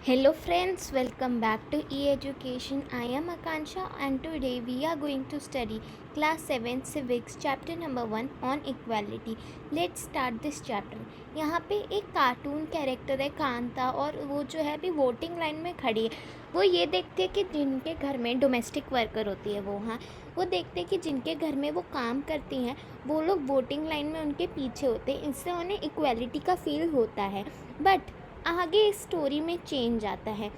Hello friends, welcome back to e-education. I am Akansha and today we are going to study class 7 civics chapter number 1 on equality. Let's start this chapter. यहाँ पे एक cartoon character है कांता और वो जो है अभी voting line में खड़ी है। वो ये देखते हैं कि जिनके घर में डोमेस्टिक वर्कर होती है वो देखते हैं कि जिनके घर में वो काम करती हैं वो लोग वोटिंग लाइन में उनके पीछे होते हैं। इससे उन्हें इक्वालिटी का फील होता है। बट आगे इस स्टोरी में चेंज आता है।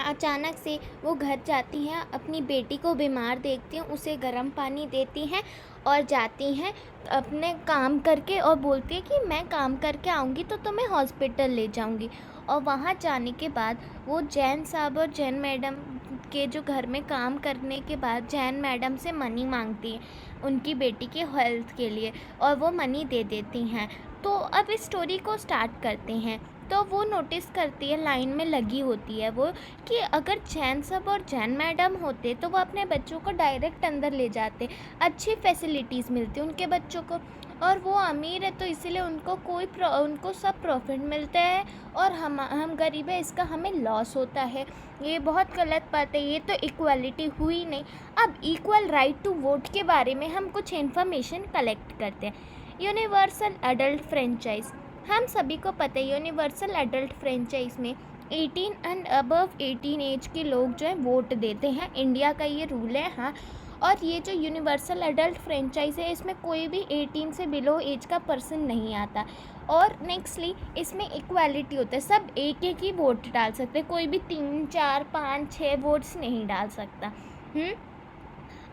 अचानक से वो घर जाती हैं, अपनी बेटी को बीमार देखती हैं, उसे गर्म पानी देती हैं और जाती हैं अपने काम करके और बोलती है कि मैं काम करके आऊँगी तो तुम्हें हॉस्पिटल ले जाऊँगी। और वहाँ जाने के बाद वो जैन साहब और जैन मैडम के जो घर में काम करने के बाद जैन मैडम से मनी मांगती है उनकी बेटी के हेल्थ के लिए और वो मनी दे देती हैं। तो अब इस स्टोरी को स्टार्ट करते हैं। तो वो नोटिस करती है, लाइन में लगी होती है वो, कि अगर जैन साहब और जैन मैडम होते तो वो अपने बच्चों को डायरेक्ट अंदर ले जाते, अच्छी फैसिलिटीज़ मिलती उनके बच्चों को। और वो अमीर है तो इसीलिए उनको सब प्रॉफिट मिलता है और हम गरीब है, इसका हमें लॉस होता है। ये बहुत गलत बात है, ये तो इक्वालिटी हुई नहीं। अब इक्वल राइट टू वोट के बारे में हम कुछ इन्फॉर्मेशन कलेक्ट करते हैं। यूनिवर्सल एडल्ट फ्रेंचाइज, हम सभी को पता है यूनिवर्सल एडल्ट फ्रेंचाइज में 18 एंड अबव 18 एज के लोग जो है वोट देते हैं। इंडिया का ये रूल है। हाँ, और ये जो यूनिवर्सल एडल्ट फ्रेंचाइज है इसमें कोई भी 18 से बिलो एज का पर्सन नहीं आता। और नेक्स्टली इसमें इक्वालिटी होता है, सब एक एक ही वोट डाल सकते हैं, कोई भी 3 4 5 6 वोट्स नहीं डाल सकता।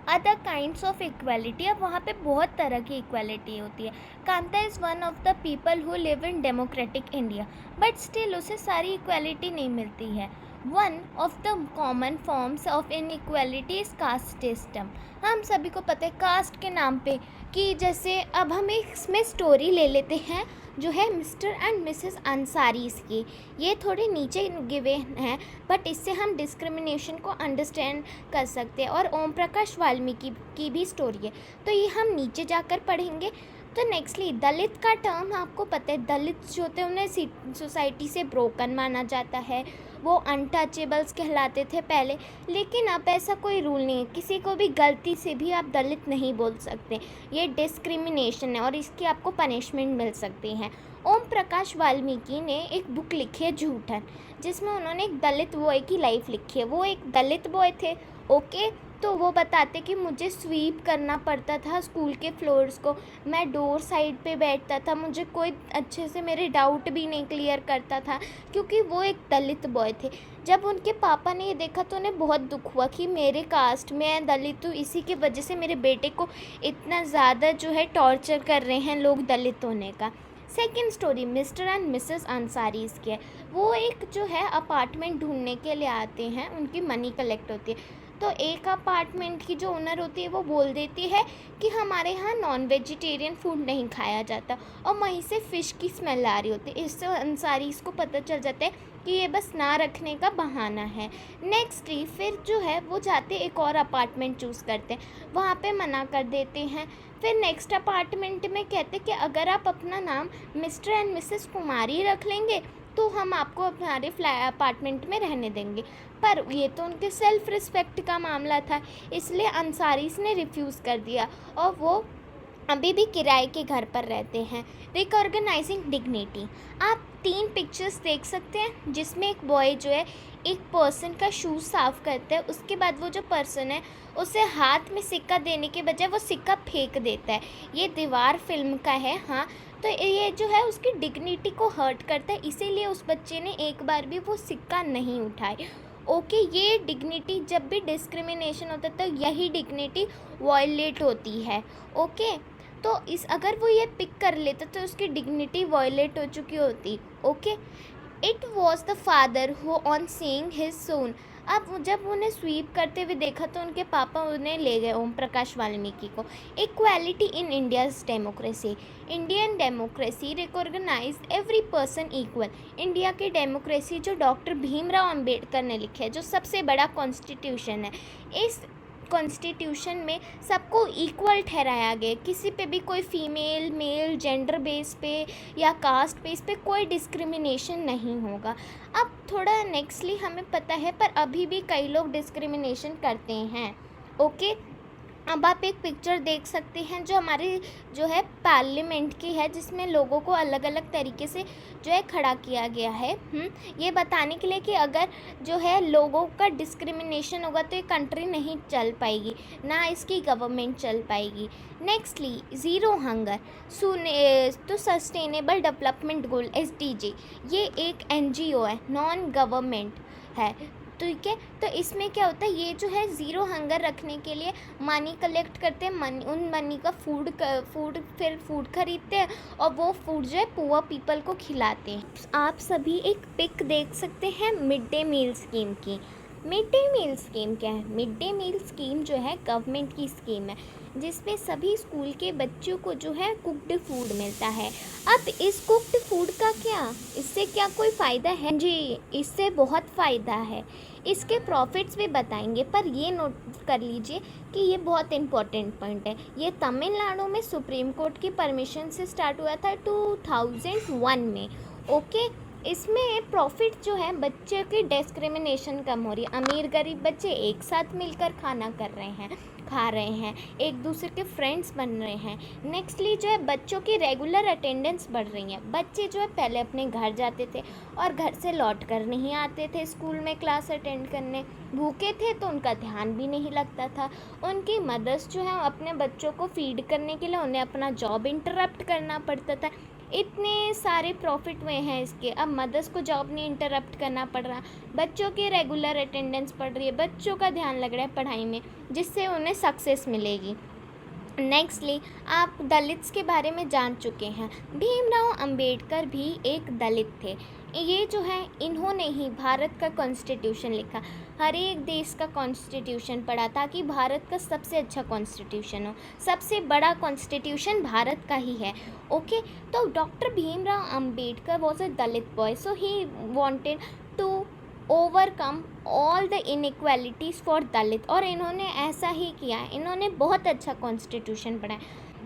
अदर काइंड्स ऑफ इक्वालिटी, अब वहाँ पे बहुत तरह की इक्वालिटी होती है। Kanta is one of the people who live in democratic India, but still उसे सारी इक्वालिटी नहीं मिलती है। One of the common forms of inequality is caste system. हम सभी को पता है कास्ट के नाम पे, कि जैसे अब हम इसमें स्टोरी ले लेते हैं जो है मिस्टर एंड मिसेस अंसारीज़ की। ये थोड़े नीचे गिवे हैं बट इससे हम डिस्क्रिमिनेशन को अंडरस्टैंड कर सकते हैं। और ओम प्रकाश वाल्मीकि की भी स्टोरी है, तो ये हम नीचे जाकर पढ़ेंगे। तो नेक्स्टली दलित का टर्म आपको पता है, दलित जो होते हैं उन्हें सोसाइटी से ब्रोकन माना जाता है, वो अनटचेबल्स कहलाते थे पहले। लेकिन अब ऐसा कोई रूल नहीं है, किसी को भी गलती से भी आप दलित नहीं बोल सकते। ये डिस्क्रिमिनेशन है और इसकी आपको पनिशमेंट मिल सकती है। ओम प्रकाश वाल्मीकि ने एक बुक लिखी है झूठन, जिसमें उन्होंने एक दलित बॉय की लाइफ लिखी है। वो एक दलित बॉय थे, ओके। तो वो बताते कि मुझे स्वीप करना पड़ता था स्कूल के फ्लोर्स को, मैं डोर साइड पे बैठता था, मुझे कोई अच्छे से मेरे डाउट भी नहीं क्लियर करता था, क्योंकि वो एक दलित बॉय थे। जब उनके पापा ने ये देखा तो उन्हें बहुत दुख हुआ कि मेरे कास्ट में दलित हूँ, इसी की वजह से मेरे बेटे को इतना ज़्यादा जो है टॉर्चर कर रहे हैं लोग दलित होने का। Second story mister and missus Ansaris की है। वो एक जो है अपार्टमेंट ढूंढने के लिए आते हैं, उनकी मनी कलेक्ट होती है। तो एक अपार्टमेंट की जो ओनर होती है वो बोल देती है कि हमारे यहाँ नॉन वेजिटेरियन फूड नहीं खाया जाता, और वहीं से फ़िश की स्मेल आ रही होती है। इससे अंसारी इसको पता चल जाता है कि ये बस ना रखने का बहाना है। नेक्स्टली फिर जो है वो जाते एक और अपार्टमेंट चूज़ करते हैं, वहाँ पे मना कर देते हैं। फिर नेक्स्ट अपार्टमेंट में कहते कि अगर आप अपना नाम मिस्टर एंड मिसेस कुमारी रख लेंगे तो हम आपको हमारे अपार्टमेंट में रहने देंगे। पर ये तो उनके सेल्फ रिस्पेक्ट का मामला था, इसलिए अंसारीज़ ने रिफ्यूज़ कर दिया और वो अभी भी किराए के घर पर रहते हैं। रिकॉग्नाइजिंग डिग्निटी, आप 3 पिक्चर्स देख सकते हैं जिसमें एक बॉय जो है एक पर्सन का शूज़ साफ़ करता है, उसके बाद वो जो पर्सन है उसे हाथ में सिक्का देने के बजाय वो सिक्का फेंक देता है। ये दीवार फिल्म का है। हाँ, तो ये जो है उसकी डिग्निटी को हर्ट करता है, इसीलिए उस बच्चे ने एक बार भी वो सिक्का नहीं उठाए। ओके, ये डिग्निटी, जब भी डिस्क्रिमिनेशन होता है तो यही डिग्निटी वायलेट होती है। ओके, तो इस अगर वो ये पिक कर लेता तो उसकी डिग्निटी वायलेट हो चुकी होती। Okay, it was the father who on seeing his son, अब जब उन्हें स्वीप करते हुए देखा तो उनके पापा उन्हें ले गए ओम प्रकाश वाल्मीकि को। Equality in India's democracy, Indian democracy recognise every person equal. India की डेमोक्रेसी जो डॉक्टर भीमराव अंबेडकर ने लिखी है, जो सबसे बड़ा कॉन्स्टिट्यूशन है, इस कॉन्स्टिट्यूशन में सबको इक्वल ठहराया गया, किसी पे भी कोई फीमेल मेल जेंडर बेस पे या कास्ट बेस पे कोई डिस्क्रिमिनेशन नहीं होगा। अब थोड़ा नेक्स्टली हमें पता है, पर अभी भी कई लोग डिस्क्रिमिनेशन करते हैं। ओके, अब आप एक पिक्चर देख सकते हैं जो हमारी जो है पार्लियामेंट की है, जिसमें लोगों को अलग अलग तरीके से जो है खड़ा किया गया है, ये बताने के लिए कि अगर जो है लोगों का डिस्क्रिमिनेशन होगा तो ये कंट्री नहीं चल पाएगी, ना इसकी गवर्नमेंट चल पाएगी। नेक्स्टली ज़ीरो हंगर तो सस्टेनेबल डेवलपमेंट गोल SDG, ये एक NGO है, नॉन गवर्नमेंट है, ठीक है। तो इसमें क्या होता है, ये जो है ज़ीरो हंगर रखने के लिए मनी कलेक्ट करते हैं, उन मनी का फिर फूड खरीदते हैं और वो फूड जो है पुअर पीपल को खिलाते हैं। आप सभी एक पिक देख सकते हैं मिड डे मील स्कीम की। मिड डे मील स्कीम क्या है? मिड डे मील स्कीम जो है गवर्नमेंट की स्कीम है, जिसमें सभी स्कूल के बच्चों को जो है कुक्ड फूड मिलता है। अब इस कुक्ड फूड का क्या, इससे क्या कोई फ़ायदा है? जी, इससे बहुत फ़ायदा है। इसके प्रॉफिट्स भी बताएंगे, पर ये नोट कर लीजिए कि ये बहुत इम्पोर्टेंट पॉइंट है। ये तमिलनाडु में सुप्रीम कोर्ट की परमिशन से स्टार्ट हुआ था 2001 में। ओके, इसमें प्रॉफिट जो है, बच्चे की डिस्क्रिमिनेशन कम हो रही है। अमीर गरीब बच्चे एक साथ मिलकर खाना खा रहे हैं, एक दूसरे के फ्रेंड्स बन रहे हैं। नेक्स्टली जो है बच्चों की रेगुलर अटेंडेंस बढ़ रही है। बच्चे जो है पहले अपने घर जाते थे और घर से लौट कर नहीं आते थे स्कूल में क्लास अटेंड करने, भूखे थे तो उनका ध्यान भी नहीं लगता था। उनकी मदर्स जो है अपने बच्चों को फीड करने के लिए उन्हें अपना जॉब इंटरप्ट करना पड़ता था। इतने सारे प्रॉफिट हुए हैं इसके। अब मदर्स को जॉब नहीं इंटरप्ट करना पड़ रहा, बच्चों की रेगुलर अटेंडेंस पड़ रही है, बच्चों का ध्यान लग रहा है पढ़ाई में, जिससे उन्हें सक्सेस मिलेगी। नेक्स्टली आप दलित्स के बारे में जान चुके हैं। भीमराव अंबेडकर भी एक दलित थे। ये जो है इन्होंने ही भारत का कॉन्स्टिट्यूशन लिखा। हर एक देश का कॉन्स्टिट्यूशन पढ़ा ताकि भारत का सबसे अच्छा कॉन्स्टिट्यूशन हो। सबसे बड़ा कॉन्स्टिट्यूशन भारत का ही है। ओके, तो doctor Bhimrao Ambedkar was a Dalit boy, so he wanted to overcome all the inequalities for Dalit, और इन्होंने ऐसा ही किया है। इन्होंने बहुत अच्छा कॉन्स्टिट्यूशन पढ़ा है,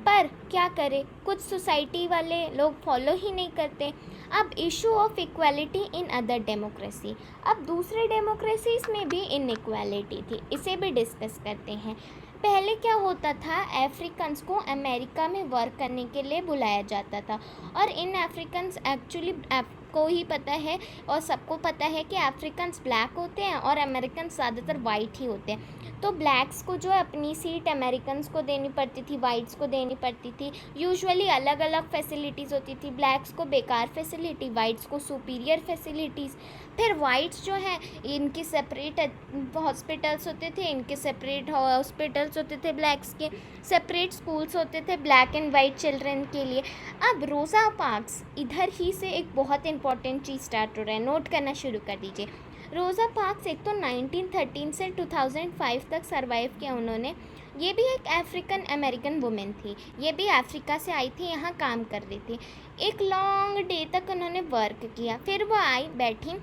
पर क्या करें, कुछ सोसाइटी वाले लोग फॉलो ही नहीं करते। अब issue of equality in other democracy, अब दूसरे डेमोक्रेसीज में भी इनइक्वालिटी थी, इसे भी डिस्कस करते हैं। पहले क्या होता था, अफ्रीकन्स को अमेरिका में वर्क करने के लिए बुलाया जाता था, और इन अफ्रीकन्स एक्चुअली को ही पता है और सबको पता है कि अफ्रीकन्स ब्लैक होते हैं और अमेरिकन ज़्यादातर वाइट ही होते हैं। तो ब्लैक्स को जो है अपनी सीट अमेरिकन्स को देनी पड़ती थी, वाइट्स को देनी पड़ती थी। यूजुअली अलग अलग फैसिलिटीज़ होती थी, ब्लैक्स को बेकार फैसिलिटी, वाइट्स को सुपीरियर फैसिलिटीज़। फिर वाइट्स जो हैं इनकी सेपरेट हॉस्पिटल्स होते थे, इनके सेपरेट हॉस्पिटल्स होते थे, ब्लैक्स के सेपरेट स्कूल्स होते थे ब्लैक एंड वाइट चिल्ड्रन के लिए। अब रोज़ा पार्क्स, इधर ही से एक बहुत इंपॉर्टेंट चीज़ स्टार्ट हो रहा है, नोट करना शुरू कर दीजिए। रोज़ा पार्क्स एक तो 1913 से 2005 तक सर्वाइव किया उन्होंने। ये भी एक अफ्रीकन अमेरिकन वुमेन थी, ये भी अफ्रीका से आई थी, यहाँ काम कर रही थी। एक लॉन्ग डे तक उन्होंने वर्क किया, फिर वो आई बैठी।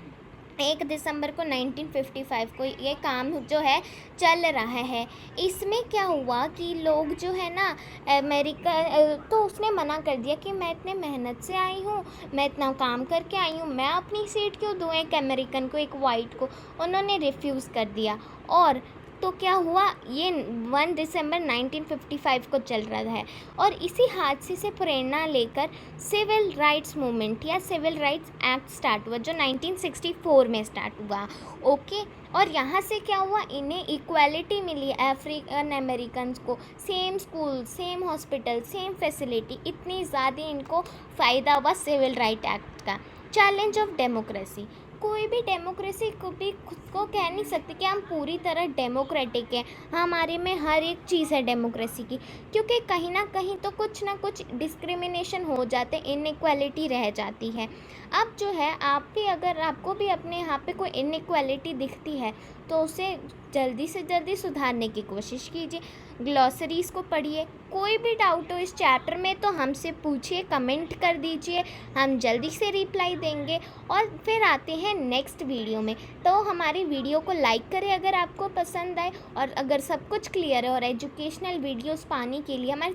1 दिसंबर को 1955 को ये काम जो है चल रहा है। इसमें क्या हुआ कि लोग जो है ना अमेरिका, तो उसने मना कर दिया कि मैं इतने मेहनत से आई हूँ, मैं इतना काम करके आई हूँ, मैं अपनी सीट क्यों दूँ एक अमेरिकन को, एक वाइट को। उन्होंने रिफ्यूज़ कर दिया, और तो क्या हुआ, ये 1 दिसंबर 1955 को चल रहा है। और इसी हादसे से प्रेरणा लेकर सिविल राइट्स मूवमेंट या सिविल राइट्स एक्ट स्टार्ट हुआ, जो 1964 में स्टार्ट हुआ। ओके, और यहाँ से क्या हुआ, इन्हें इक्वालिटी मिली अफ्रीकन अमेरिकन्स को, same school, same hospital, same facility, इतनी ज़्यादा इनको फ़ायदा हुआ सिविल राइट एक्ट का। चैलेंज ऑफ डेमोक्रेसी, कोई भी डेमोक्रेसी को भी खुद को कह नहीं सकते कि हम पूरी तरह डेमोक्रेटिक हैं, हमारे में हर एक चीज़ है डेमोक्रेसी की, क्योंकि कहीं ना कहीं तो कुछ ना कुछ डिस्क्रिमिनेशन हो जाते, इनइक्वालिटी रह जाती है। अब जो है आप भी, अगर आपको भी अपने यहाँ पे कोई इनइक्वालिटी दिखती है तो उसे जल्दी से जल्दी सुधारने की कोशिश कीजिए। ग्लॉसरीज़ को पढ़िए, कोई भी डाउट हो इस चैप्टर में तो हमसे पूछिए, कमेंट कर दीजिए, हम जल्दी से रिप्लाई देंगे। और फिर आते हैं नेक्स्ट वीडियो में, तो हमारी वीडियो को लाइक करें अगर आपको पसंद आए, और अगर सब कुछ क्लियर है और एजुकेशनल वीडियोस पाने के लिए हमारे